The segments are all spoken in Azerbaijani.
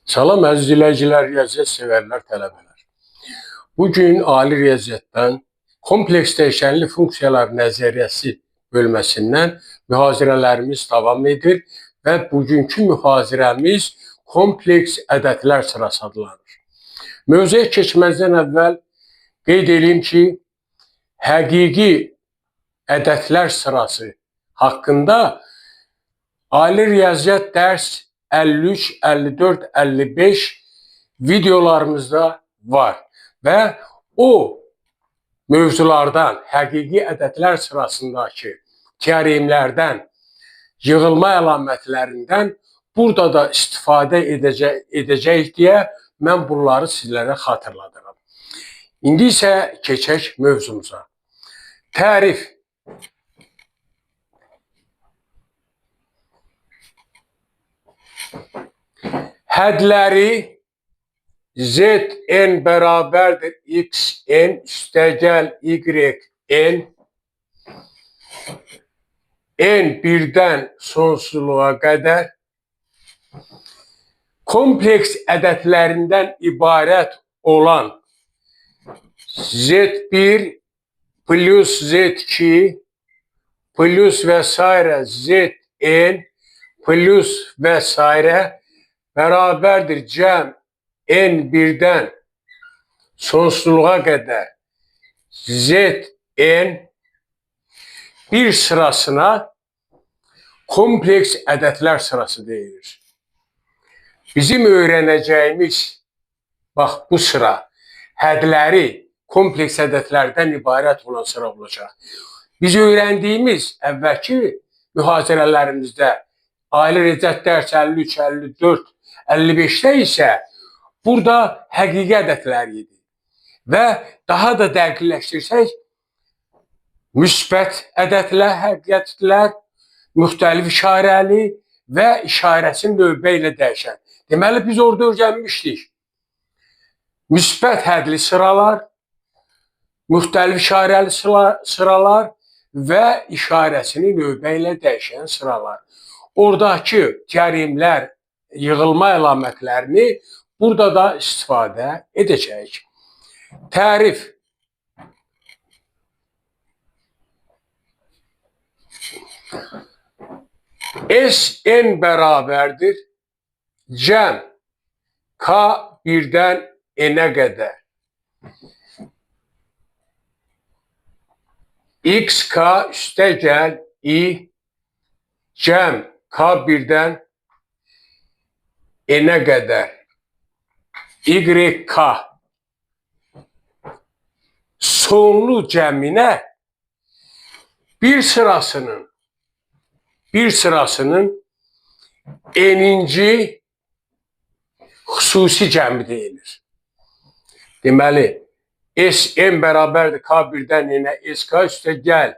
Salam əziz izləyicilər, riyaziyyat sevərlər, tələbələr. Bugün ali riyaziyyatdan kompleks dəyişənli funksiyalar nəzəriyyəsi bölməsindən mühazirələrimiz davam edir və bugünkü mühazirəmiz kompleks ədədlər sırası adlanır. Mövzuya keçməzdən əvvəl qeyd edeyim ki, həqiqi ədədlər sırası haqqında ali riyaziyyat dərs 53, 54, 55 videolarımızda var və o mövzulardan, həqiqi ədədlər sırasındakı teoremlərdən, yığılma əlamətlərindən burada da istifadə edəcək deyə mən bunları sizlərə xatırladıram. İndi isə keçək mövzumuza. Tərif. Hədləri Zn bərabərdir Xn üstəgəl Yn n birdən sonsuzluğa qədər kompleks ədədlərindən ibarət olan Z1 plus Z2 plus və s. Zn plus və s. bərabərdir cəm n birdən sonsuzluğa qədər Zn bir sırasına kompleks ədədlər sırası deyilir. Bizim öyrənəcəyimiz, bax bu sıra, hədləri kompleks ədədlərdən ibarət olan sıra olacaq. Biz öyrəndiyimiz əvvəlki mühazirələrimizdə ali riyaziyyat dərs 53, 54, 55-də isə burada həqiqi ədədlər idi və daha da dəqiqləşdirsək, müsbət ədədlər, həqiqi ədədlər, müxtəlif işarəli və işarəsinin növbə ilə dəyişən. Deməli, biz orada öyrənmişdik. Müsbət hədli sıralar, müxtəlif işarəli sıralar və işarəsini növbə ilə dəyişən sıralar. Oradakı teoremlər, yığılma əlamətlərini burada da istifadə edəcəyik. Tərif. Sn bərabərdir cəm k birdən n-ə qədər xk üstəgəl i cəm k birdən n-ə qədər yk sonlu cəminə bir sırasının n-ci xüsusi cəmi deyilir. Deməli, Sn bərabərdir k birdən n-ə sk üstəgəl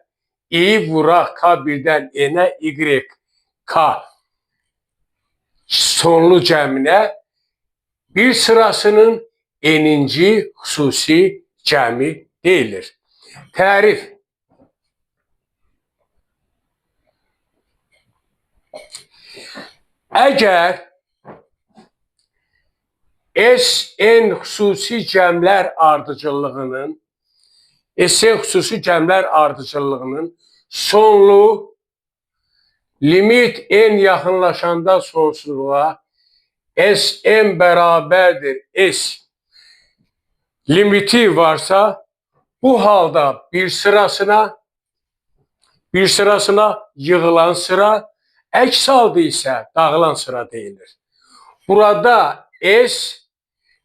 i vuraq k birdən n-ə yk sonlu cəminə bir sırasının n-ci xüsusi cəmi deyilir. Tərif. Əgər Sn xüsusi cəmlər ardıcıllığının sonlu limit n yaxınlaşanda sonsuzluğa Sn bərabərdir S limiti varsa, bu halda bir sırasına yığılan sıra, əks halda isə dağılan sıra deyilir. Burada S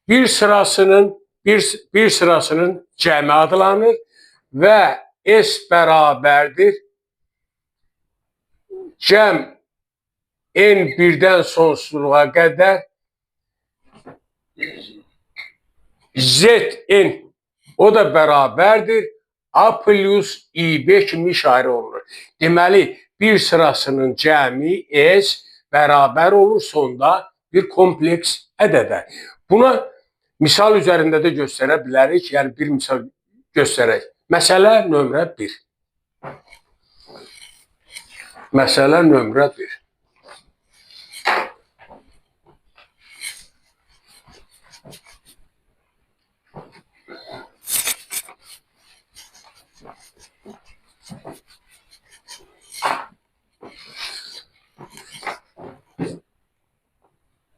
bir sırasının cəmi adlanır və S bərabərdir cəm n birdən sonsuzluğa qədər Zn o da bərabərdir A plus İB kimi işarə olunur. Deməli, bir sırasının cəmi S bərabər olur sonda bir kompleks ədədə. Buna misal üzərində də göstərə bilərik. Yəni, bir misal göstərək. Məsələ nömrə 1. Məsələ nömrə 1.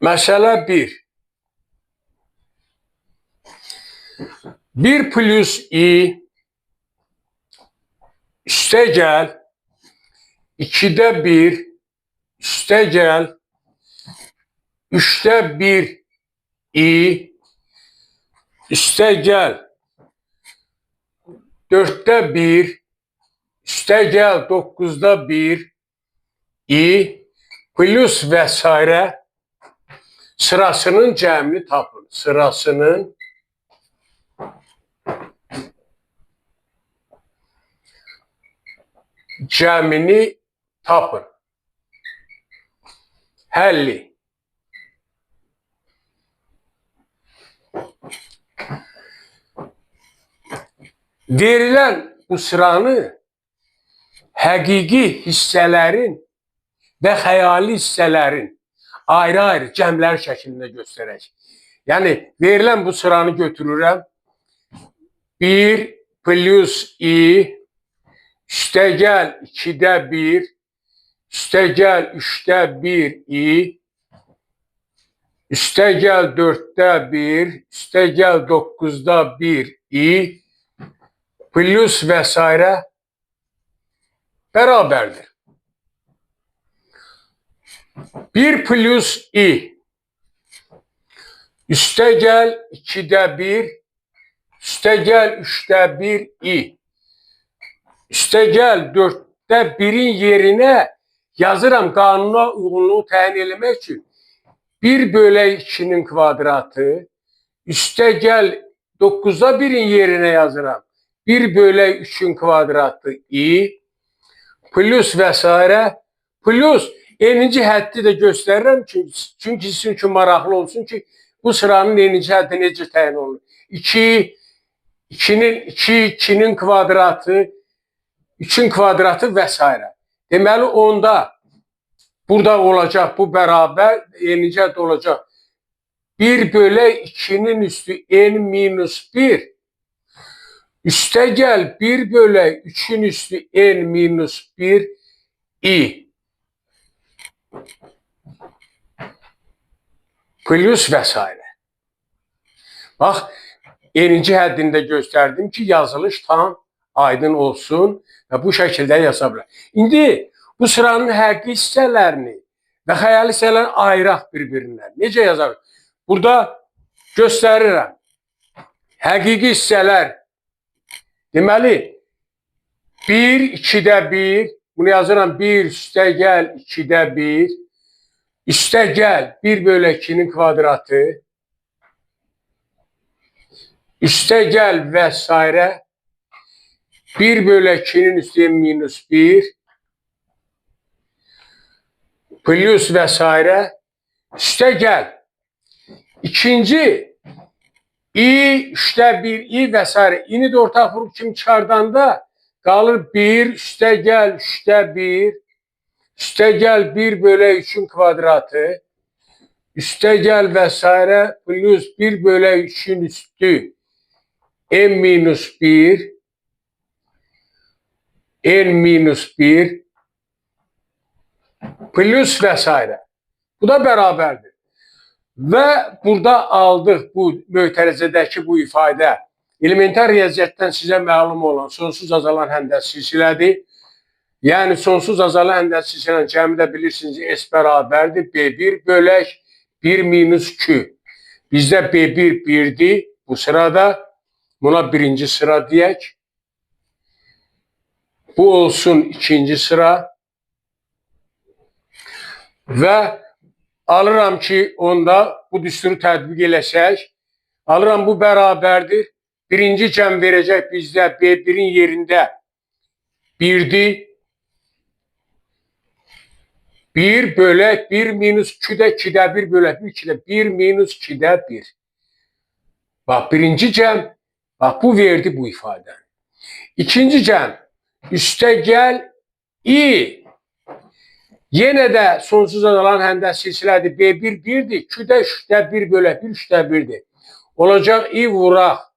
Məsələ 1. 1 plus i üstə gəl 2'də 1 üstə gəl 3'də 1 i üstə gəl 4'də 1 üstə gəl 9'da 1 i plus vesaire sırasının cəmini tapın. Sırasının cəmini tapın. Həlli. Verilən bu sıranı həqiqi hissələrin və xəyali hissələrin ayrı-ayrı cəmlər şəklində göstərək. Yəni, verilən bu sıranı götürürəm. 1 plus i üstə gəl 2'də 1 üstə gəl 3'də 1 i üstə gəl 4'də 1 üstə gəl 9'da 1 i plus vesaire bərabərdir. 1 plus i üstə gəl 2'də 1 üstə gəl 3'də 1 i üstə gəl 4'də 1'in yerinə yazıram qanuna uyğunluğu təyin eləmək üçün 1 bölək 2'nin kvadratı üstə gəl 9'da 1'in yerinə yazıram 1 bölək 3'ün kvadratı i plus vesaire plus eninci həddi də göstərirəm çünki sizin üçün maraqlı olsun ki bu sıranın eninci həddi necə təyin olunur. 2'nin kvadratı 3'ün kvadratı vesaire. Deməli onda burada olacaq bu bərabər eninci həddi olacaq 1 bölək 2'nin üstü n minus 1 üstə gəl 1 bölək 3'ün üstü n minus 1 i plus vesaire. Bax, eninci həddində göstərdim ki, yazılış tam aydın olsun və bu şəkildə yaza bilər. İndi bu sıranın həqiqi hissələrini və xəyali hissələrini ayıraq bir-birindən. Necə yazarıq? Burada göstərirəm. Həqiqi hissələr deməli 1, 2'də 1 bunu yazıram 1 üstə gəl 2'də 1 üstə gəl 1 bölək 2'nin kvadratı üstə gəl vesaire 1 bölək 2'nin üstü minus 1 plus vesaire üstə gəl ikinci i 3'də 1 i vesaire i'ni də ortaq vurup kimi çıxardanda qalır 1 üstə gəl 3'də 1 üstə gəl 1 bölək 3'ün kvadratı üstə gəl vesaire plus 1 bölək 3'ün üstü n minus 1 plus vesaire. Bu da bərabərdir. Və burada aldıq bu mötərizədəki bu ifadə elementar riyaziyyatdan sizə məlum olan sonsuz azalan həndəs silsilədir. Yəni sonsuz azalan həndəs silsilənin cəmi də bilirsiniz S bərabərdir B1 bölək 1 minus 2. Bizdə B1 1'dir bu sırada. Buna birinci sıra deyək. Bu olsun ikinci sıra. Və alıram ki onda bu düsturu tətbiq eləsək. Alıram bu bərabərdir. Birinci cəm verəcək bizdə B1'in yerində 1'dir. 1 bölək 1 minus 2'də 2'də 1 bölək 2'də 1 minus 2'də 1. Bax birinci cəm. Bax bu verdi bu ifadəni. İkinci cəm. Üstə gəl i. Yenə də sonsuz azalan həndəs silsilədir. B1 1'dir. 2'də 3'də 1 bölək 1 3'də 1'dir. Olacaq i vuraq.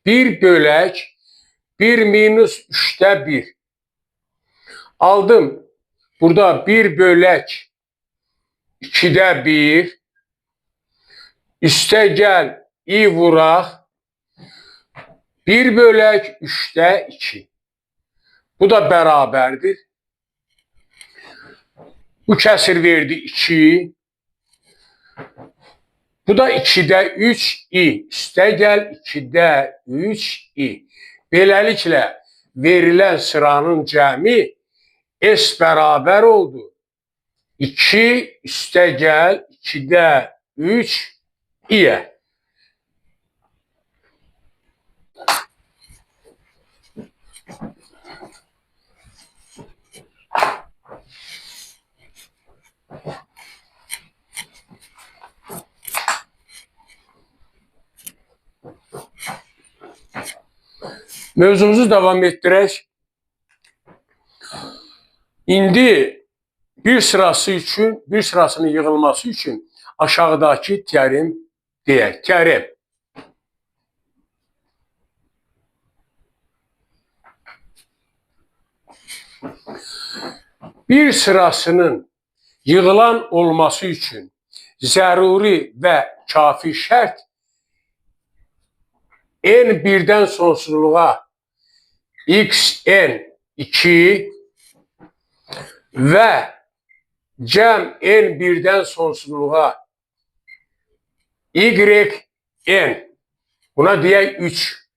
1 bölək 1 minus 3'də 1. Aldım. Burada 1 bölək 2'də 1 üstə gəl i vuraq 1 bölək 3'də 2. Bu da bərabərdir. Bu kəsir verdi 2. Bu da 2'də 3 i. Üstə gəl 2'də 3 i. Beləliklə verilən sıranın cəmi S bərabər oldu. 2 üstə gəl 2'də 3 i-yə. Mövzumuzu davam etdirək. İndi bir sırasının yığılması üçün aşağıdakı teorem deyək. Teorem. Bir sırasının yığılan olması üçün zəruri və kafi şərt n birdən sonsuzluğa xn 2 və cəm n birdən sonsuzluğa yn, buna deyək 3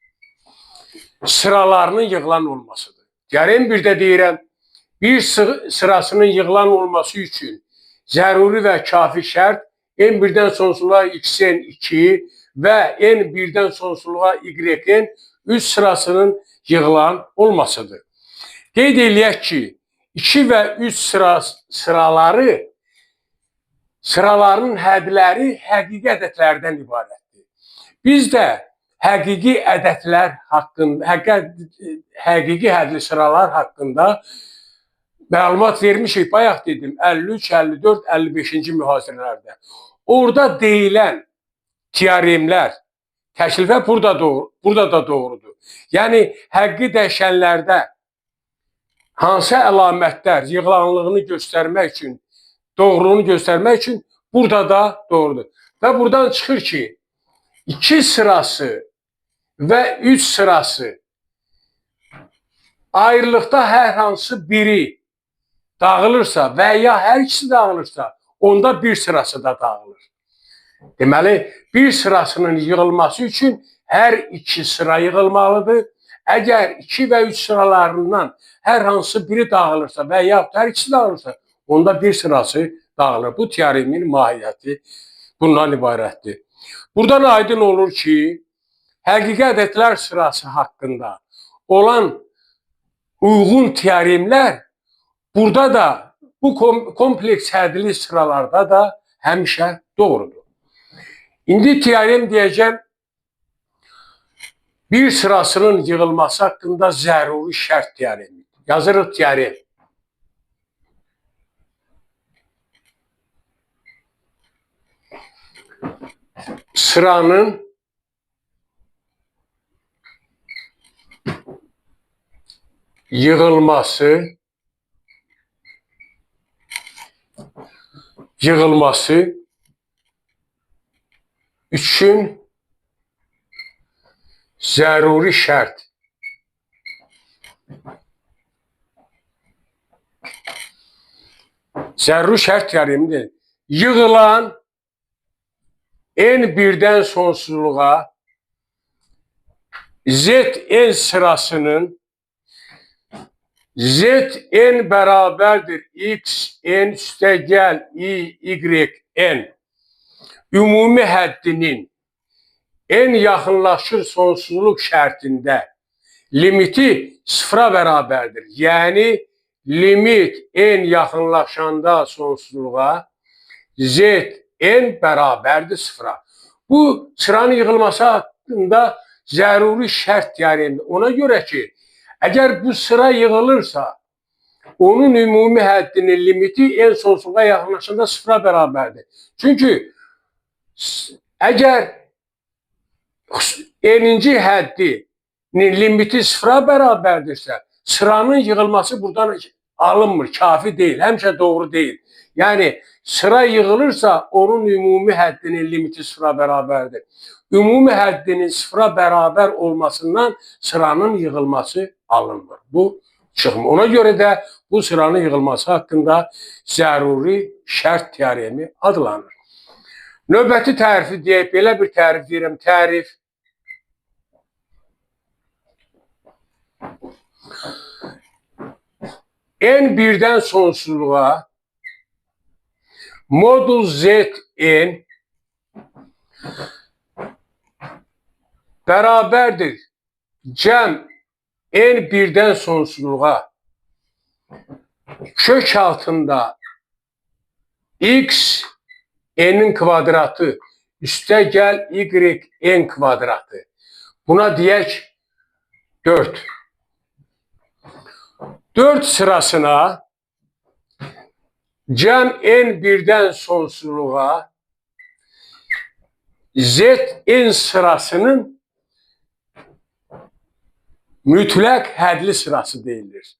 sıralarının yığılan olmasıdır. Teorem 1'də deyirəm, bir sırasının yığılan olması üçün zəruri və kafi şərt n birdən sonsuzluğa xn 2 və n birdən sonsuzluğa yn 3 sırasının yığılan olmasıdır. Qeyd eləyək ki, 2 və 3 sıralarının hədləri həqiqi ədədlərdən ibarətdir. Biz də həqiqi ədədlər haqqında, həqiqi hədli sıralar haqqında məlumat vermişik. Bayaq dedim, 53, 54, 55-ci mühazirələrdə. Orada deyilən teoremlər təklifə burada da doğrudur. Yəni, həqiqi dəyişənlərdə hansı əlamətlər yığılanlığını göstərmək üçün, doğruluğunu göstərmək üçün burada da doğrudur. Və buradan çıxır ki, 2 sırası və 3 sırası ayrılıqda hər hansı biri dağılırsa və ya hər ikisi dağılırsa, onda bir sırası da dağılır. Deməli, bir sırasının yığılması üçün hər iki sıra yığılmalıdır. Əgər 2 və 3 sıralarından hər hansı biri dağılırsa və ya hər ikisi dağılırsa, onda bir sırası dağılır. Bu teoremin mahiyyəti bundan ibarətdir. Buradan aydın olur ki, həqiqi ədədlər sırası haqqında olan uyğun teoremlər burada da, bu kompleks hədli sıralarda da həmişə doğrudur. İndi teorem deyəcəm, bir sırasının yığılması haqqında zəruri şərt teoremi. Yazırıq teorem. Sıranın yığılması üçün zəruri şərt. Zəruri şərt teoremidir. Yığılan n birdən sonsuzluğa zn sırasının zn bərabərdir xn üstə gəl yn ümumi həddinin n yaxınlaşır sonsuzluq şərtində limiti sıfıra bərabərdir. Yəni, limit n yaxınlaşanda sonsuzluğa zn bərabərdir sıfıra. Bu, sıranın yığılması haqqında zəruri şərt teoremidir. Ona görə ki, əgər bu sıra yığılırsa, onun ümumi həddinin limiti n sonsuzluğa yaxınlaşanda sıfıra bərabərdir. Çünki əgər n-ci həddinin limiti sıfıra bərabərdirsə, sıranın yığılması buradan alınmır, kafi deyil, həmişə doğru deyil. Yani sıra yığılırsa onun ümumi həddinin limiti sıra bərabərdir. Ümumi həddinin sıfıra bərabər olmasından sıranın yığılması alınır. Bu çıxmır. Ona görə də bu sıranın yığılması haqqında zəruri şərt teoremi adlanır. Növbəti tərifi deyək, belə bir tərif deyirəm. Tərif n birdən sonsuzluğa modul zn bərabərdir cəm n birdən sonsuzluğa kök altında x n'in kvadratı üstə gəl y n kvadratı. Buna deyək 4. 4 sırasına cəm n birdən sonsuzluğa zn sırasının mütləq hədli sırası deyilir.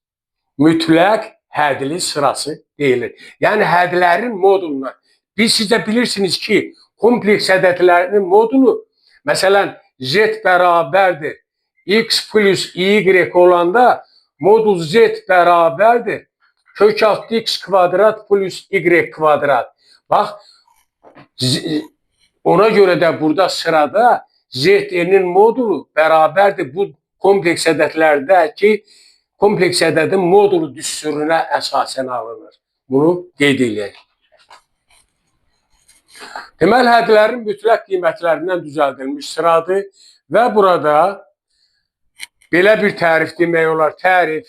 Mütləq hədli sırası deyilir. Yəni hədlərin moduluna. Siz də bilirsiniz ki, kompleks ədədlərinin modulu, məsələn, z bərabərdir x plus y olanda modul z bərabərdir kök altı x kvadrat plus y kvadrat. Bax, ona görə də burada sırada zn-in modulu bərabərdir bu kompleks ədədlərdəki kompleks ədədin modulu düsturuna əsasən alınır. Bunu qeyd edək. Deməli, hədlərin mütləq qiymətlərindən düzəldilmiş sıradır və burada belə bir tərif demək olar. Tərif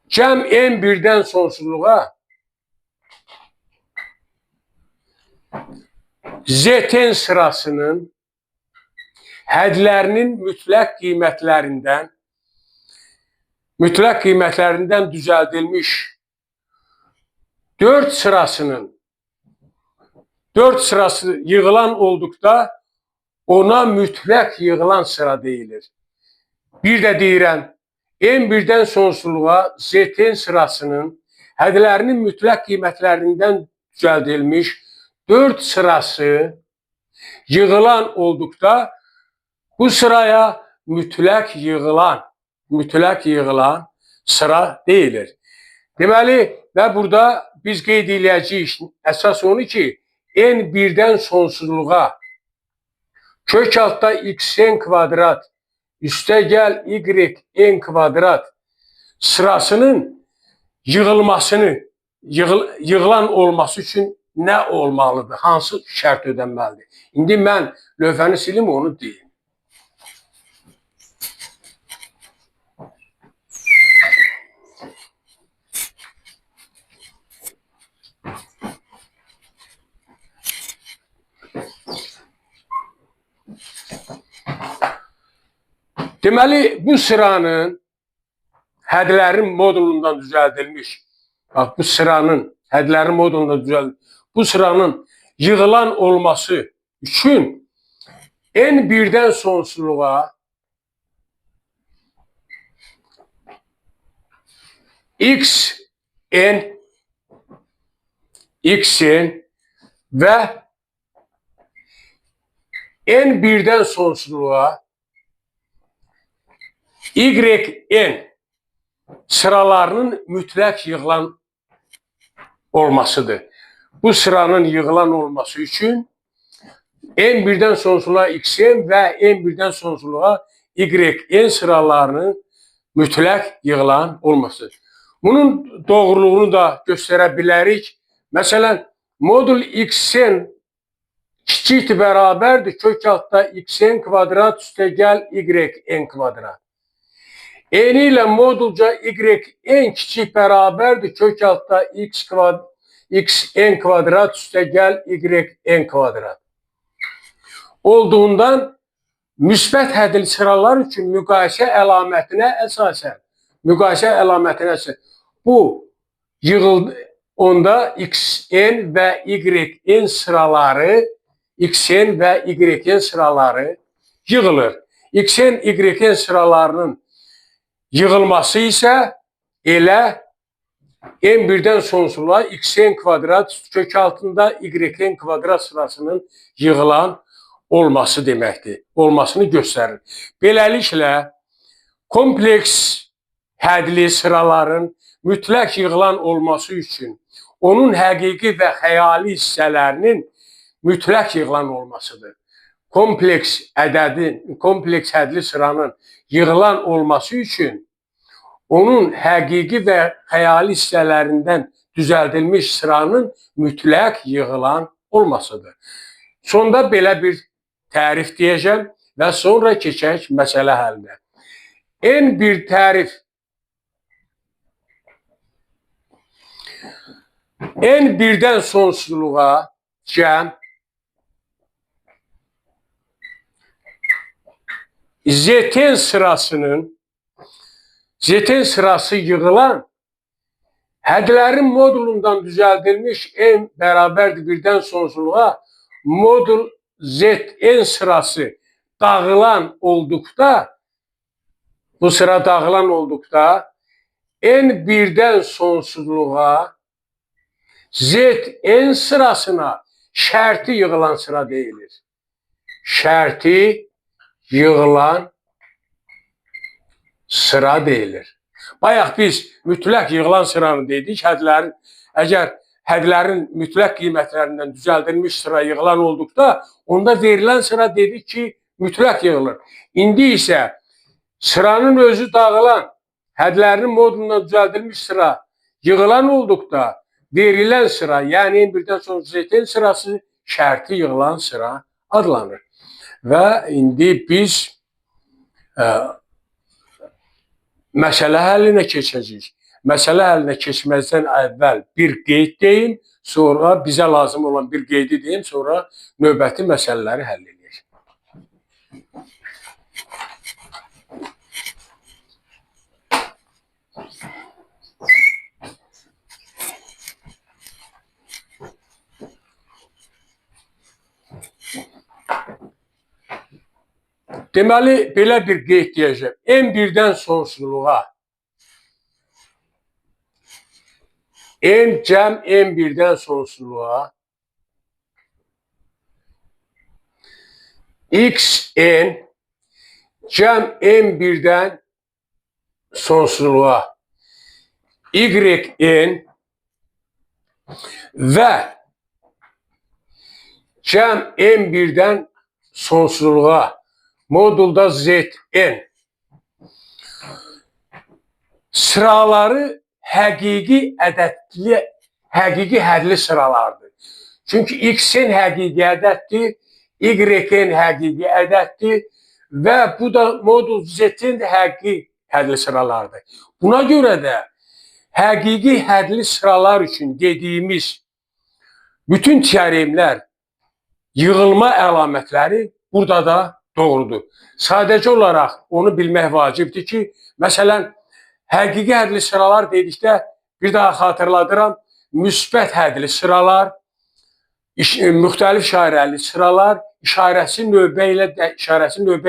cəm n birdən sonsuzluğa zn sırasının hədlərinin mütləq qiymətlərindən düzəldilmiş 4 sırası yığılan olduqda ona mütləq yığılan sıra deyilir. Bir də deyirəm, n birdən sonsuzluğa zn sırasının hədlərinin mütləq qiymətlərindən düzəldilmiş 4 sırası yığılan olduqda bu sıraya mütləq yığılan sıra deyilir. Deməli, və burada biz qeyd edəcəyik əsas onu ki, n birdən sonsuzluğa kök altda xn kvadrat üstə gəl y n kvadrat sırasının yığılan olması üçün nə olmalıdır? Hansı şərt ödənməlidir? İndi mən lövhəni silim, onu deyim. Deməli, bu sıranın hədlərin modulundan düzəldilmiş, bax, bu sıranın hədlərin modulundan düzəldilmiş, bu sıranın yığılan olması üçün n birdən sonsuzluğa xn və n birdən sonsuzluğa yn sıralarının mütləq yığılan olmasıdır. Bu sıranın yığılan olması üçün n birdən sonsuzluğa xn və n birdən sonsuzluğa yn sıralarının mütləq yığılan olması. Bunun doğruluğunu da göstərə bilərik. Məsələn, modul xn kiçikdir, bərabərdir kök altda xn kvadrat üstə gəl yn kvadrat. N ilə modulca yn kiçik bərabərdir kök altda xn kvadrat üstə gəl yn kvadrat. Olduğundan müsbət hədli sıralar üçün müqayisə əlamətinə əsasən bu yığıldı. Onda xn və yn sıraları yığılır. Xn, yn sıralarının yığılması isə elə n1-dən sonsuzluğa xn kvadrat kök altında yn kvadrat sırasının yığılan olması deməkdir. Olmasını göstərir. Beləliklə, kompleks hədli sıraların mütləq yığılan olması üçün onun həqiqi və xəyali hissələrinin mütləq yığılan olmasıdır. Kompleks hədli sıranın yığılan olması üçün onun həqiqi və xəyali hissələrindən düzəldilmiş sıranın mütləq yığılan olmasıdır. Sonda belə bir tərif deyəcəm və sonra keçək məsələ həllinə. N1 tərif N1-dən sonsuzluğa cəm Zn sırası yığılan hədlərin modulundan düzəldilmiş n bərabərdir 1-dən sonsuzluğa modul Zn sırası dağılan olduqda, bu sıra dağılan olduqda n1-dən sonsuzluğa Zn sırasına şərti yığılan sıra deyilir. Şərti yığılan sıra deyilir. Bayaq biz mütləq yığılan sıranı dedik. Əgər hədlərin mütləq qiymətlərindən düzəldilmiş sıra yığılan olduqda, onda verilən sıra dedik ki, mütləq yığılır. İndi isə sıranın özü dağılan, hədlərinin modulundan düzəldilmiş sıra yığılan olduqda, verilən sıra, yəni n1-dən sonra Zn sırası şərti yığılan sıra adlanır. Və indi biz məsələ həllinə keçəcəyik. Məsələ həllinə keçməzdən əvvəl bir qeyd deyim, sonra bizə lazım olan bir qeydi deyim, sonra növbəti məsələləri həll edək. Deməli, belə bir qeyd deyəcəm. N1-dən sonsuzluğa cəm N1-dən sonsuzluğa xn cəm N1-dən sonsuzluğa yn və cəm N1-dən sonsuzluğa modulda Zn sıraları həqiqi hədli sıralardır. Çünki xn həqiqi ədəddir, yn həqiqi ədəddir və bu da modul Zn həqiqi hədli sıralardır. Buna görə də həqiqi hədli sıralar üçün dediyimiz bütün teoremlər, yığılma əlamətləri burada da doğrudur. Sadəcə olaraq onu bilmək vacibdir ki, məsələn, həqiqi hədli sıralar dedikdə bir daha xatırladıram, müsbət hədli sıralar, müxtəlif işarəli sıralar, işarəsi növbə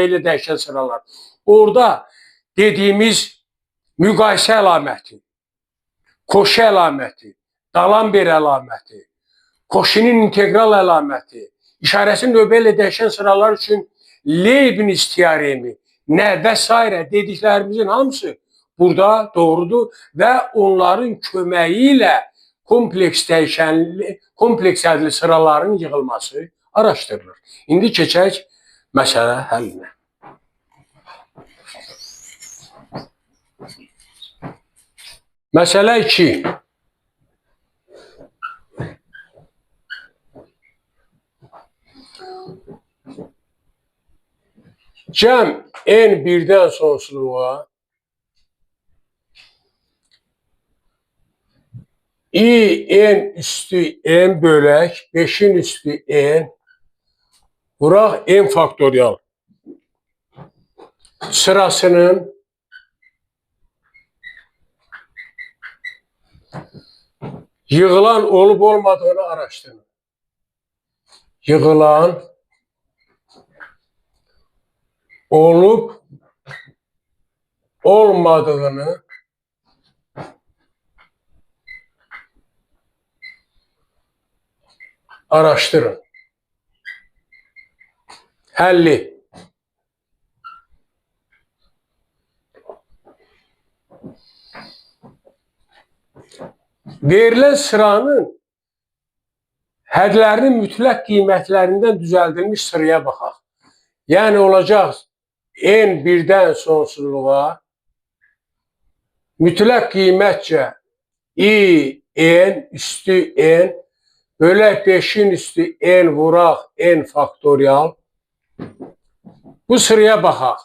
ilə dəyişən sıralar. Orada dediyimiz müqayisə əlaməti, koşu əlaməti, Dalamber əlaməti, koşinin integral əlaməti, işarəsi növbə ilə dəyişən sıralar üçün Leibniz teoremi, nə və s. dediklərimizin hamısı burada doğrudur və onların köməyi ilə kompleks hədli sıraların yığılması araşdırılır. İndi keçək məsələ həllinə. Məsələ 2. Cəm n1-dən sonsuzluğa n üstü n bölək 5-in üstü n vuraq n faktorial sırasının yığılan olub olmadığını araşdırın. Yığılan olub olmadığını araştırın. Həlli. Verilen sıranın hədlərinin mütləq qiymətlərindən düzəldilmiş sıraya baxaq. Yəni olacaq n birdən sonsuzluğa mütləq qiymətcə i n üstü n bölək 5'in üstü n vuraq n faktorial. Bu sıraya baxaq.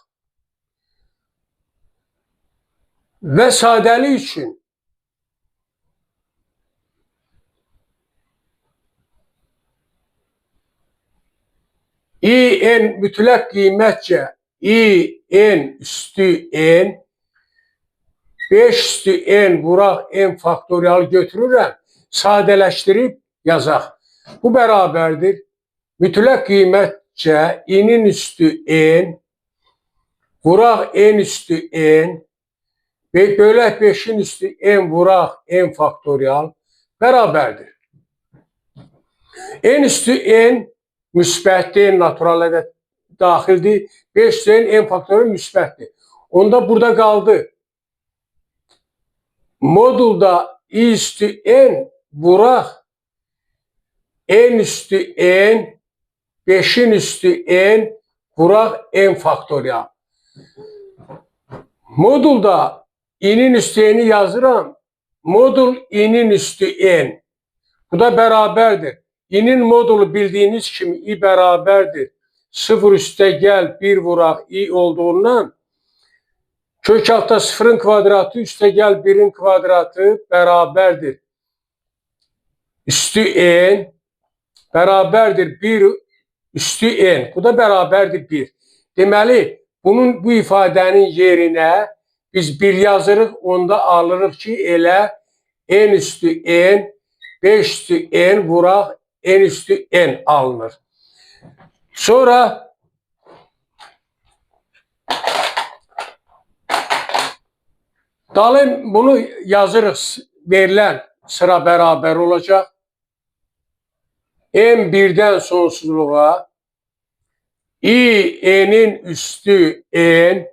Və sadəlik üçün i n mütləq qiymətcə i n üstü n 5 üstü n vuraq n faktorial götürürəm, sadələşdirib yazaq. Bu bərabərdir. Mütləq qiymətcə i-nin üstü n vuraq n üstü n bölək 5'in üstü n vuraq n faktorial bərabərdir. N üstü n müsbətdir, natural ədəd daxildir. 5 üstü n faktorial müsbətdir. Onda burada qaldı. Modulda i üstü n vuraq n üstü n 5'in üstü n vuraq n faktorial. Modulda i'nin üstü n'i yazıram. Modul i'nin üstü n. Bu da bərabərdir. İ'nin modulu bildiğiniz kimi i bərabərdir. 0 üstə gəl 1 vuraq i olduğundan kök altda 0'ın kvadratı üstə gəl 1'in kvadratı bərabərdir. Üstü n bərabərdir 1 üstü n. Bu da bərabərdir 1. Deməli, bu ifadənin yerinə biz 1 yazırıq, onda alırıq ki, elə n üstü n, 5 üstü n vuraq n üstü n alınır. Sonra dalın bunu yazırıq, verilən sıra bərabər olacaq. N birdən sonsuzluğa i n'in üstü n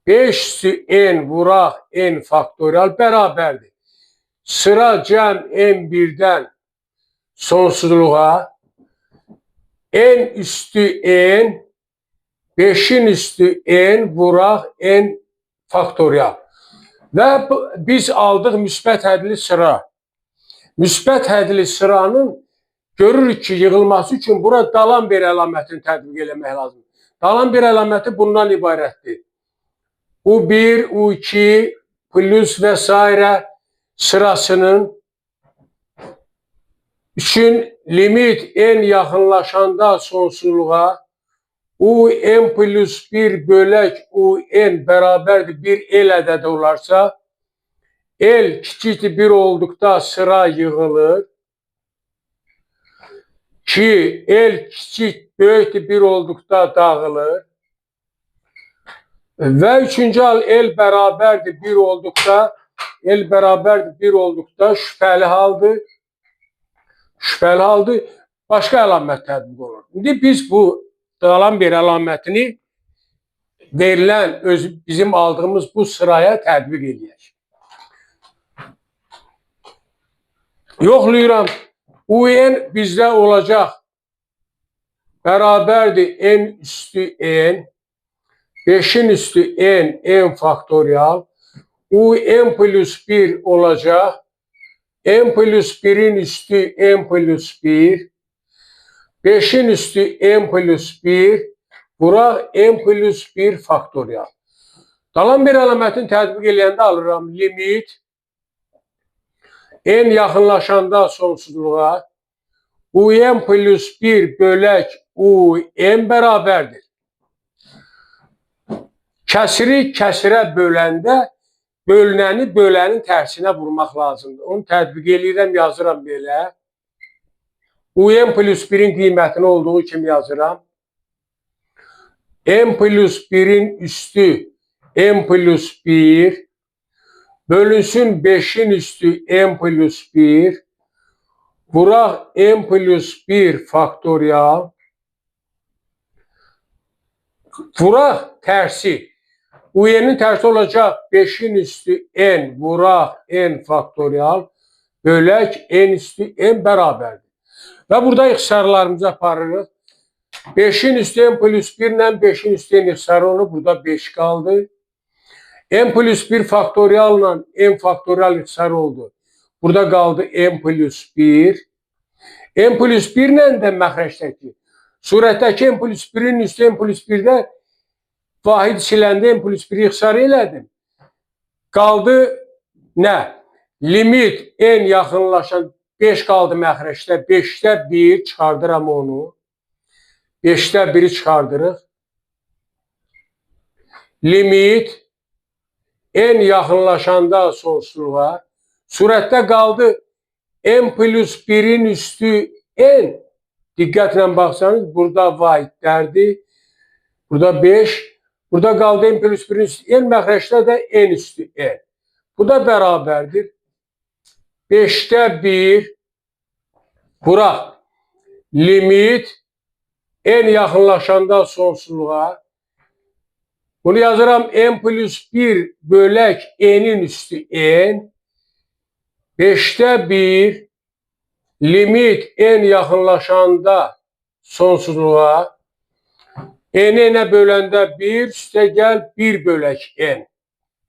5 üstü n vuraq n faktorial bərabərdir. Sıra cəm n birdən sonsuzluğa n üstü n 5'in üstü n vuraq n faktorial. Və biz aldıq müsbət hədli sıra. Müsbət hədli sıranın görürük ki, yığılması üçün bura Dalamber əlamətini tətbiq eləmək lazım. Dalamber əlaməti bundan ibarətdir. U1, U2 plus və s. sırasının üçün limit n yaxınlaşanda sonsuzluğa un plus 1 bölək un bərabərdir 1 el ədədi olarsa, el kiçikdir 1 olduqda sıra yığılır. Ki el kiçik böyükdür 1 olduqda dağılır. Və üçüncü hal el bərabərdir 1 olduqda şübhəli haldır. Şübhəli haldır. Başqa əlamət tətbiq olur. İndi biz bu Dalamber əlamətini verilən bizim aldığımız bu sıraya tətbiq edək. Yoxlayıram. Un bizdə olacaq bərabərdir n üstü n 5'in üstü n faktorial. Un plus 1 olacaq. N plus 1'in üstü n plus 1. 5'in üstü n plus 1 vuraq n plus 1 faktorial. Dalamber əlamətini tətbiq eləyəndə alıram limit n yaxınlaşanda sonsuzluğa un plus 1 bölək un bərabərdir. Kəsiri kəsirə böləndə bölünəni bölənin tərsinə vurmaq lazımdır. Onu tətbiq eləyirəm, yazıram belə. Un plus 1'in qiymətini olduğu kimi yazıram. N plus 1'in üstü n plus 1 bölünsün 5'in üstü n plus 1 vuraq n plus 1 faktorial vuraq tersi. U-y'nin tersi olacaq 5'in üstü n vuraq n faktorial bölək n üstü n bərabərdir. Və burada ixtisarlarımızı aparırıq. 5'in üstü n plus 1 ilə 5'in üstü n ixtisarı olub. Burada 5 qaldı. N plus 1 faktorial ile n faktorial ixtisarı oldu. Burada qaldı n plus 1. N plus 1 ilə də məxrəcdəki surətdəki n plus 1'in üstü n plus 1'də vahid siləndə n plus 1'i ixtisar elədim. Qaldı nə? Limit n yaxınlaşan 5 qaldı məxrəcdə. 5'də 1 çıxardıram onu. 5'də 1'i çıxardırıq. Limit n yaxınlaşanda sonsuzluğa. Surətdə qaldı n plus 1'in üstü n. Diqqətlə baxsanız burada vahidlərdir. Burada 5. Burada qaldı n plus 1'in üstü n. Məxrəcdə də n üstü n. Bu da bərabərdir. 5'də 1 vuraq. Limit n yaxınlaşanda sonsuzluğa. Bunu yazıram n plus 1 bölək n'in üstü n. 5'də 1 limit n yaxınlaşanda sonsuzluğa. N-ə böləndə 1 üstə gəl 1 bölək n.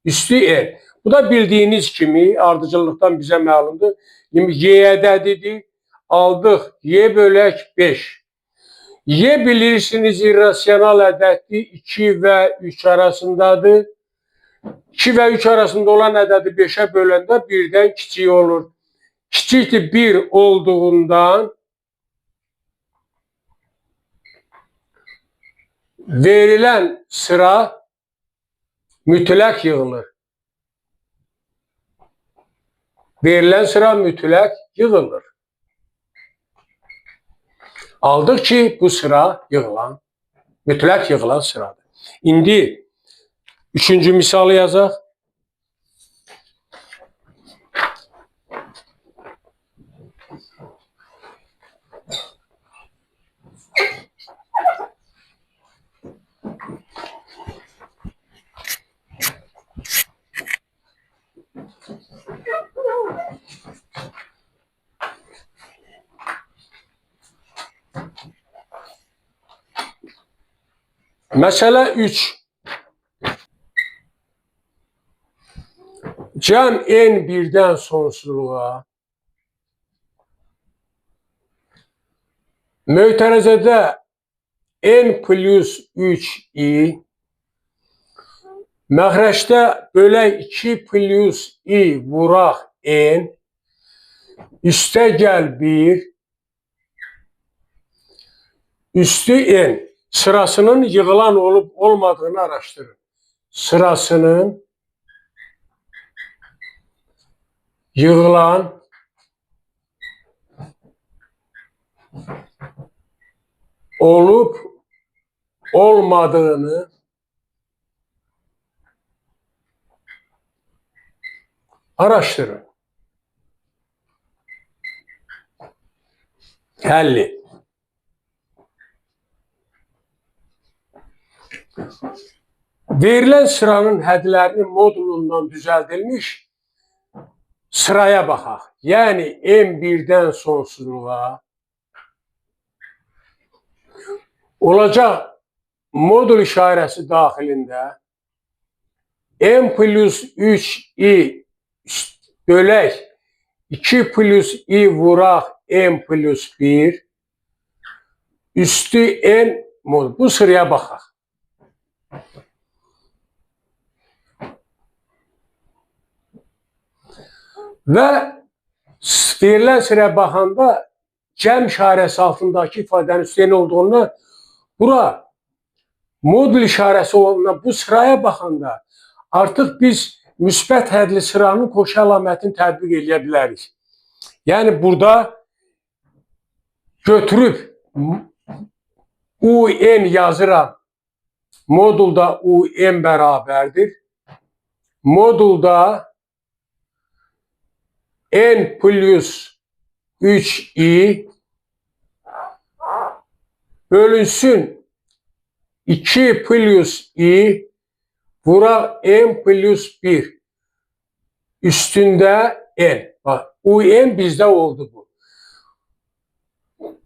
Üstü n. Bu da bildiyiniz kimi ardıcıllıqdan bizə məlumdur. Y ədədidir. Aldıq y bölək 5. Y bilirsiniz irrasional ədəddir. 2 və 3 arasındadır. 2 və 3 arasında olan ədədi 5'ə böləndə 1'dən kiçik olur. Kiçikdir 1 olduğundan verilən sıra mütləq yığılır. Verilən sıra mütləq yığılır. Aldıq ki, bu sıra yığılan, mütləq yığılan sıradır. İndi üçüncü misalı yazaq. Məsələ 3. Cəm n birdən sonsuzluğa mötərizədə n plus 3i məxrəcdə bölək 2 plus i vuraq n üstə gəl 1 üstü n sırasının yığılan olub olmadığını araşdırın. Sırasının yığılan olup olmadığını araştırın. Həlli. Verilən sıranın hədlərinin modulundan düzəldilmiş sıraya baxaq. Yəni n1-dən sonsuzluğa olacaq modul işarəsi daxilində n plus 3i bölək 2 plus i vuraq n plus 1 üstü n modul. Bu sıraya baxaq. Və verilən sıraya baxanda cəm işarəsi altındakı ifadənin üstü n olduğundan bura modul işarəsi olduğundan bu sıraya baxanda artıq biz müsbət hədli sıranın koşu əlamətini tətbiq edə bilərik. Yəni burada götürüb un yazıram modulda un bərabərdir. Modulda n plus 3i bölünsün 2 plus i vura n plus 1 üstündə n. Bak, un bizdə oldu bu.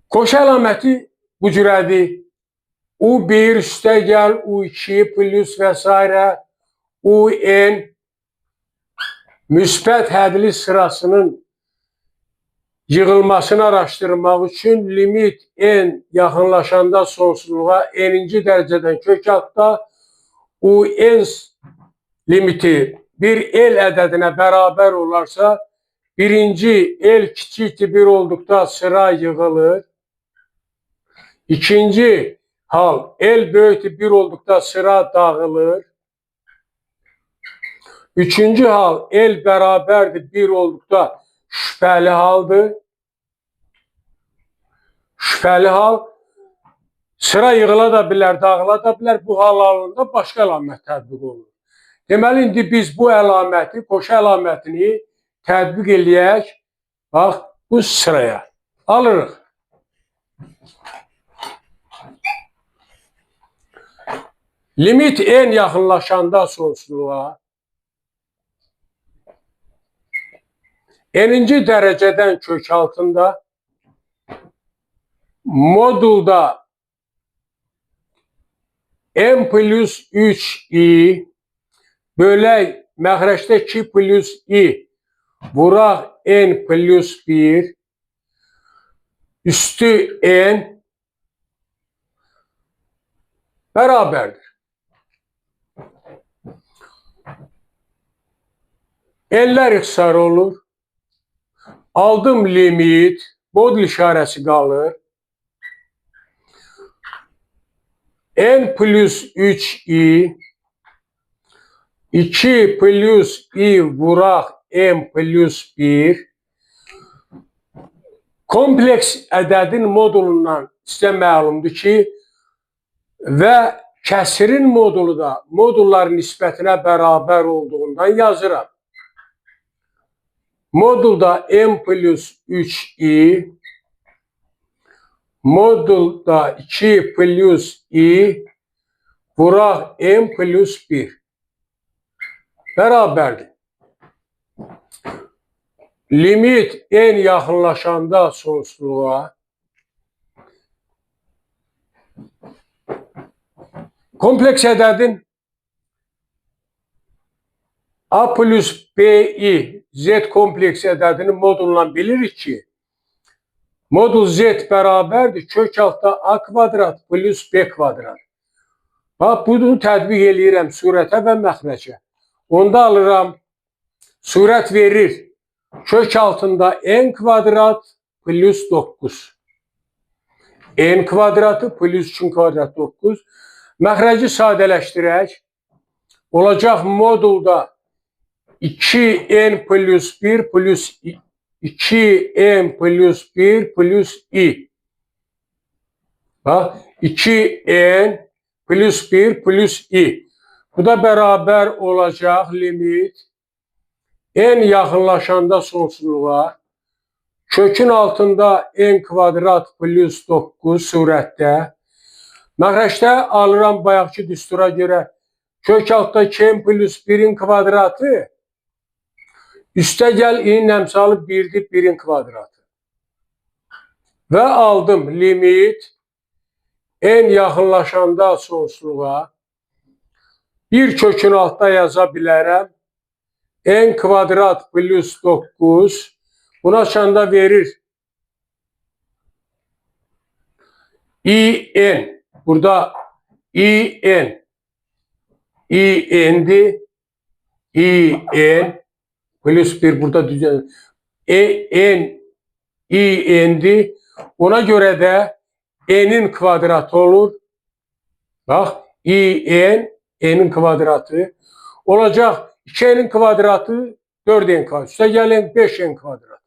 Koşu əlaməti bu cürədir. U1 üstə gəl, U2 plus və s. Un müsbət hədli sırasının yığılmasını araşdırmaq üçün limit n yaxınlaşanda sonsuzluğa n-ci dərəcədən kök altda un limiti bir el ədədinə bərabər olarsa birinci el kiçikdir 1 olduqda sıra yığılır. İkinci hal el böyükdür 1 olduqda sıra dağılır. Üçüncü hal el bərabərdir 1 olduqda şübhəli haldır. Şübhəli hal sıra yığıla da bilər, dağıla da bilər. Bu hal halında başqa əlamət tətbiq olunur. Deməli, indi biz bu əlaməti, koşu əlamətini tətbiq eləyək. Bax, bu sıraya alırıq. Limit n yaxınlaşanda sonsuzluğa n-ci dərəcədən kök altında modulda n plus 3i bölək məxrəcdə 2 plus i vuraq n plus 1 üstü n bərabərdir. N'lər ixtisar olur. Aldım limit, modul işarəsi qalır. N plus 3i 2 plus i vuraq n plus 1 kompleks ədədin modulundan sizə məlumdur ki və kəsirin modulu da modulların nisbətinə bərabər olduğundan yazıram. Modulda n plus 3i modulda 2 plus i vuraq n plus 1 bərabərdir. Limit n yaxınlaşanda sonsuzluğa kompleks ədədin a plus bi z kompleks ədədinin modulundan bilirik ki modul z bərabərdir kök altda a kvadrat plus b kvadrat. Bax, bunu tətbiq eləyirəm surətə və məxrəcə. Onda alıram, surət verir. Kök altında n kvadrat plus 9. N kvadratı plus 3 kvadrat 9. Məxrəci sadələşdirək. Olacaq modulda 2n plus 1 plus 2n plus 1 plus i. Bax, 2n plus 1 plus i. Bu da bərabər olacaq limit n yaxınlaşanda sonsuzluğa kökün altında n kvadrat plus 9 surətdə məxrəcdə alıram bayaqki düstura görə kök altda 2n plus 1'in kvadratı üstə gəl i'nin əmsalı 1'dir 1'in kvadratı. Və aldım limit n yaxınlaşanda sonsuzluğa bir kökün altda yaza bilərəm. N kvadrat plus 9 buna açanda verir. İn burada İn'di. İn plus 1 burada düzen. İn'di. Ona göre de n'in kvadratı olur. Bak n'in kvadratı olacak. 2n'in kvadratı 4n kvadratı. Üstə gəlin 5n kvadratı.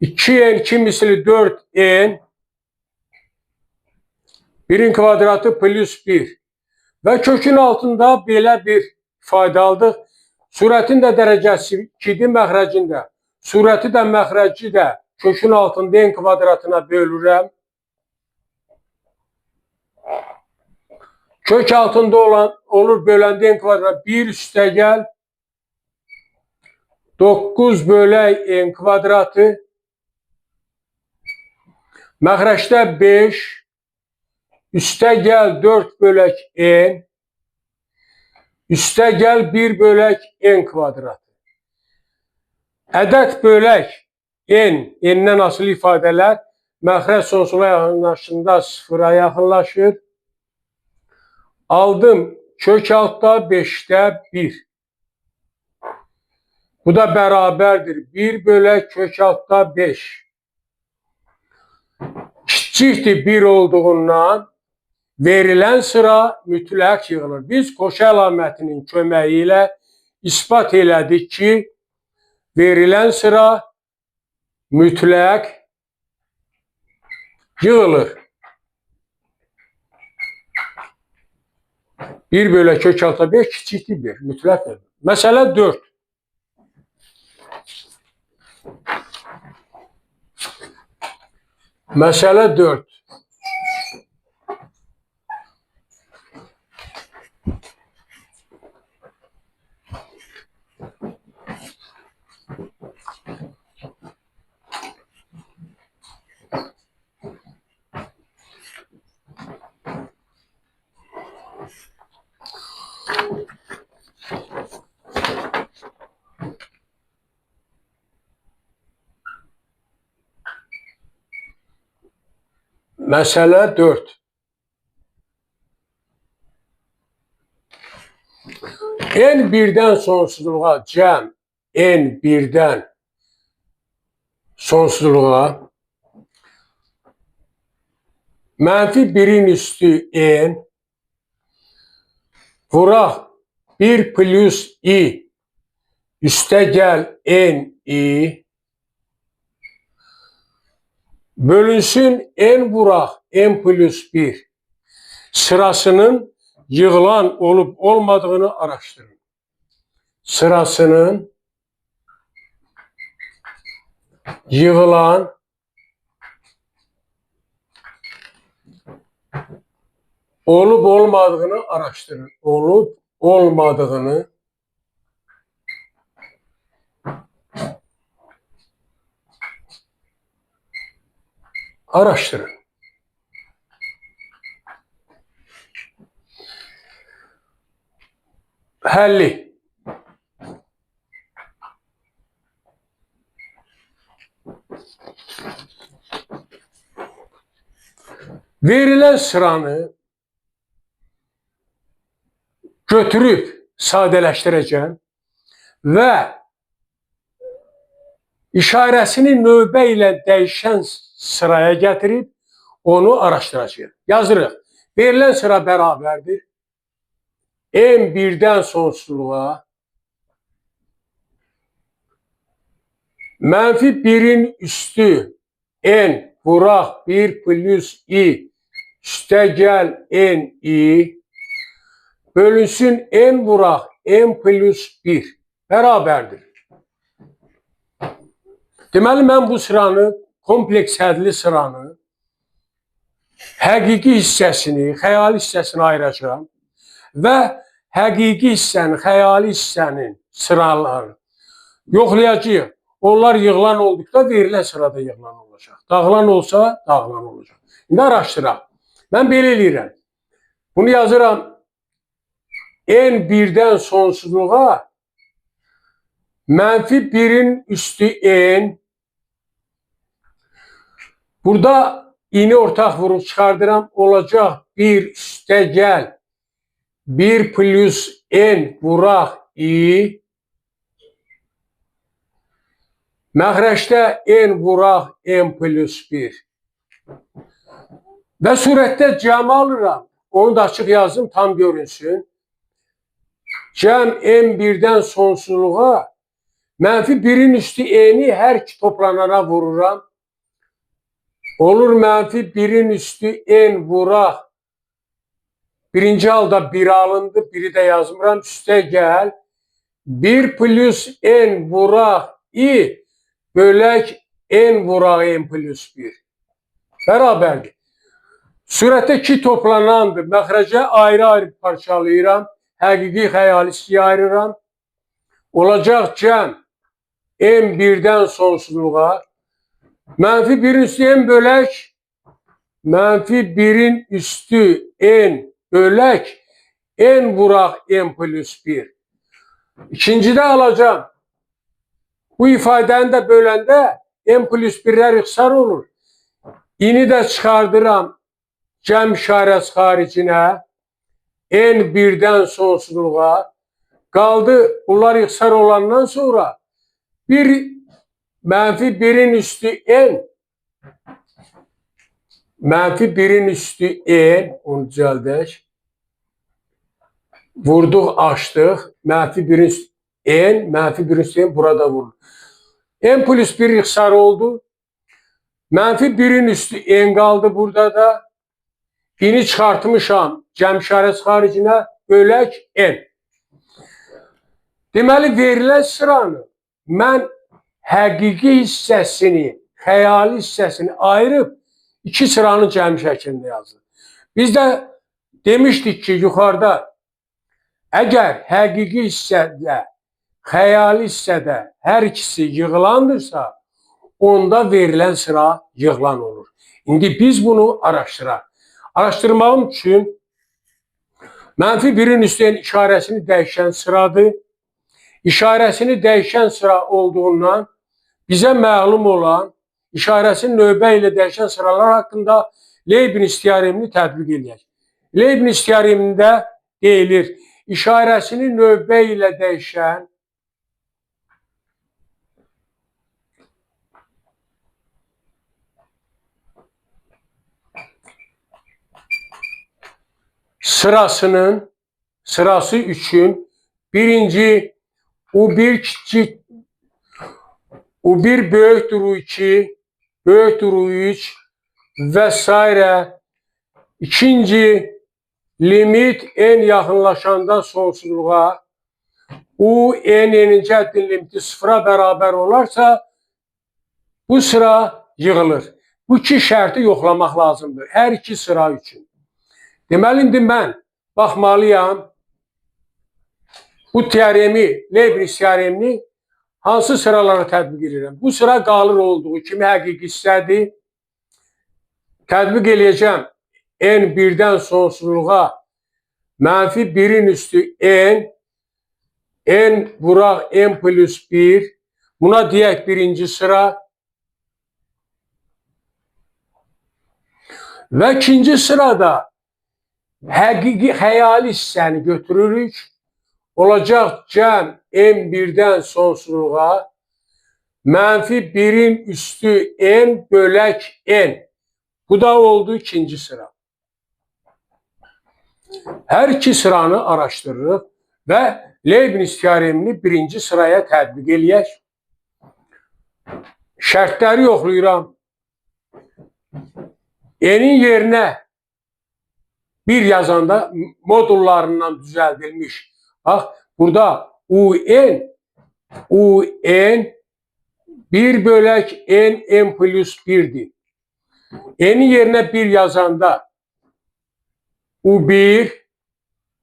2n 2 misli 4n 1'in kvadratı plus 1. Və kökün altında belə bir ifadə aldıq. Surətin də dərəcəsi 2-dir, məxrəcin də. Surəti də, məxrəci də kökün altında n kvadratına bölürəm. Kök altında olur böləndə n kvadrat 1 üstəgəl 9 bölək n kvadratı. Məxrəcdə 5 üstəgəl 4 bölək n. Üstəgəl 1 bölək n kvadratı. Ədəd bölək n, n-dən asılı ifadələr məxrəc sonsuza yaxınlaşında sıfıra yaxınlaşır. Aldım kök altda 5'də 1. Bu da bərabərdir 1 bölək kök altda 5. Kiçikdir 1 olduğundan verilən sıra mütləq yığılır. Biz qoşu əlamətinin köməyi ilə isbat elədik ki, verilən sıra mütləq yığılır. 1 bölək kök altda 5 kiçikdir 1. Mütləq yığılır. Məsələ 4. Məsələ 4. Məsələ 4. N birdən sonsuzluğa cəm N birdən sonsuzluğa mənfi 1'in üstü N vuraq 1 plus I üstəgəl N I bölünsün n vuraq n plus 1 sırasının yığılan olup olmadığını araştırın. Sırasının yığılan olup olmadığını araştırın. Olup olmadığını araştırın. Həlli. Verilen sıranı götürüp sadələşdirəcəm və işarəsini növbə ilə dəyişən sıraya gətirib onu araşdıracağıq. Yazırıq. Verilən sıra bərabərdir. N birdən sonsuzluğa mənfi 1'in üstü N vuraq 1 plus I üstəgəl N I bölünsün N vuraq N plus 1 bərabərdir. Deməli, mən bu sıranı, kompleks hədli sıranı həqiqi hissəsini, xəyali hissəsini ayıracağım və həqiqi hissənin, xəyali hissənin sıralarını yoxlayacağıq. Onlar yığılan olduqda verilən sırada yığılan olacaq. Dağılan olsa dağılan olacaq. İndi araşdıraq. Mən belə eləyirəm. Bunu yazıram. N birdən sonsuzluğa mənfi 1'in üstü N. Burada ini ortaq vurup çıxardıram. Olacaq 1 üstəgəl 1 plus N vuraq I. Məxrəcdə N vuraq N plus 1. Və surətdə cəmi alıram. Onu da açıq yazdım, tam görünsün. Cəm N birdən sonsuzluğa mənfi 1'in üstü N'i hər iki toplanana vururam. Olur mənfi 1'in üstü N vuraq Birinci halda 1 alındı, biri de yazmıram. Üstə gəl. 1 plus n vuraq i bölək n vuraq n plus 1. Bərabərdir. Surətdə 2 toplanandır. Məxrəcə ayrı-ayrı parçalayıram. Həqiqi, xəyali ayırıram. Olacaq cəm n 1-dən sonsuzluğa. Mənfi 1-in üstü n bölək. Mənfi 1-in üstü n bölək. N vuraq n plus 1. İkincidə alacağım. Bu ifadəni də böləndə n plus 1-lər ixtisar olur. İni də çıxardıram cəm işarəsi xaricinə. N 1-dən sonsuzluğa. Qaldı bunlar ixtisar olandan sonra mənfi 1-in üstü n. Mənfi 1-in üstü n. Onu düzəldək. Vurduq, açdıq. Mənfi 1-in üstü n. Mənfi 1-in üstü n. Burada vurulur. N plus 1 ixtisar oldu. Mənfi 1-in üstü n qaldı burada da. İni çıxartmışam cəm işarəsi xaricinə. Bölək n. Deməli, verilən sıranı mən həqiqi hissəsini, xəyali hissəsini ayırıb 2 sıranın cəmi şəklində yazdım. Biz də demişdik ki, yuxarıda əgər həqiqi hissədə, xəyali hissədə hər ikisi yığılandırsa, onda verilən sıra yığılan olur. İndi biz bunu araşdıraq. Araşdırmağım üçün mənfi 1-in üstü işarəsini dəyişən sıradır. İşarəsini dəyişən sıra olduğundan bizə məlum olan işarəsini növbə ilə dəyişən sıralar haqqında Leibniz teoremini tətbiq edək. Leibniz teoremində deyilir, işarəsini növbə ilə dəyişən sırası üçün birinci U1 kiçik, U1 böyükdür U2, böyükdür U3 və s. İkinci, limit n yaxınlaşanda sonsuzluğa, U, n-ci həddin limiti 0-a bərabər olarsa, bu sıra yığılır. Bu iki şərti yoxlamaq lazımdır, hər iki sıra üçün. Deməli, indi mən baxmalıyam, bu teoremi, Leibniz teoremini hansı sıralara tətbiq edirəm? Bu sıra qalır olduğu kimi həqiqi hissədir. Tətbiq eləyəcəm n 1-dən sonsuzluğa mənfi 1-in üstü n, n vuraq n plus 1. Buna deyək birinci sıra. Və ikinci sırada həqiqi xəyali hissəni götürürük. Olacaq cəm n1-dən sonsuzluğa mənfi 1-in üstü n bölək n. Bu da oldu ikinci sıra. Hər iki sıranı araşdırırıq və Leibniz teoremini birinci sıraya tətbiq eləyək. Şərtləri yoxlayıram. N'in yerinə 1 yazanda modullarından düzəldilmiş. Bax, burada UN 1 bölək n plus 1'dir. N'in yerinə 1 yazanda U1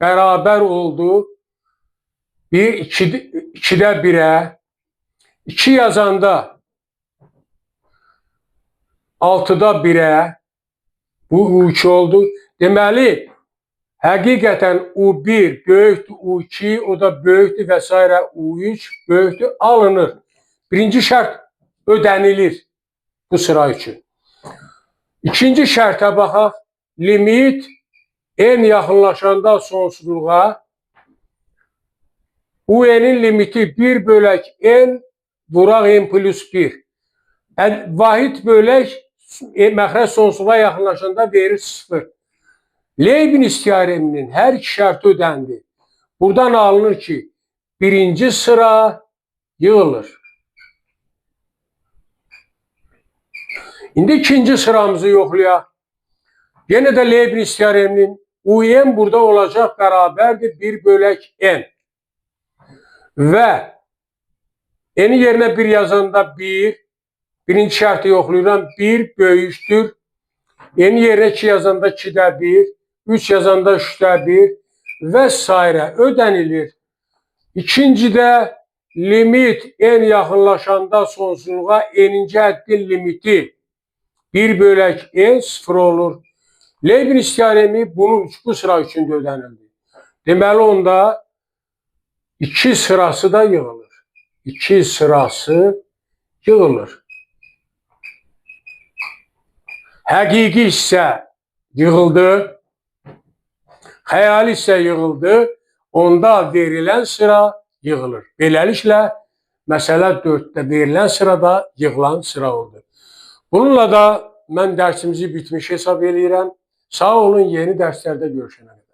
bərabər oldu. 2'də 1'ə. 2 yazanda 6'da 1'ə. Bu U2 oldu. Deməli, həqiqətən U1 böyükdür U2, o da böyükdür və s. U3 böyükdür, alınır. Birinci şərt ödənilir bu sıra üçün. İkinci şərtə baxaq. Limit n yaxınlaşanda sonsuzluğa UN'in limiti 1 bölək n vuraq n plus 1. Vahid bölək məxrəc sonsuzluğa yaxınlaşanda verir 0. Leibniz teoreminin hər iki şərti ödəndi. Buradan alınır ki, birinci sıra yığılır. İndi ikinci sıramızı yoxlayaq. Yenə də Leibniz teoreminin UN burada olacaq bərabərdir 1 bölək N. Və N-i yerinə 1 yazanda 1, birinci şərti yoxlayıram, 1 böyükdür. N-i yerinə 2 yazanda 2-də 1, 3 yazanda 3-də 1 və s. ödənilir. İkincidə limit N yaxınlaşanda sonsuzluğa N-ci həddin limiti 1 bölək N 0 olur. Leibniz teoremi bunun bu sıra üçün də ödənildi. Deməli onda 2 sırası da yığılır. 2 sırası yığılır. Həqiqi hissə yığıldı. Xəyali hissə yığıldı. Onda verilən sıra yığılır. Beləliklə, məsələ 4-də verilən sırada yığılan sıra oldu. Bununla da mən dərsimizi bitmiş hesab edirəm. Sağ olun, yeni dərslərdə görüşənə qədər.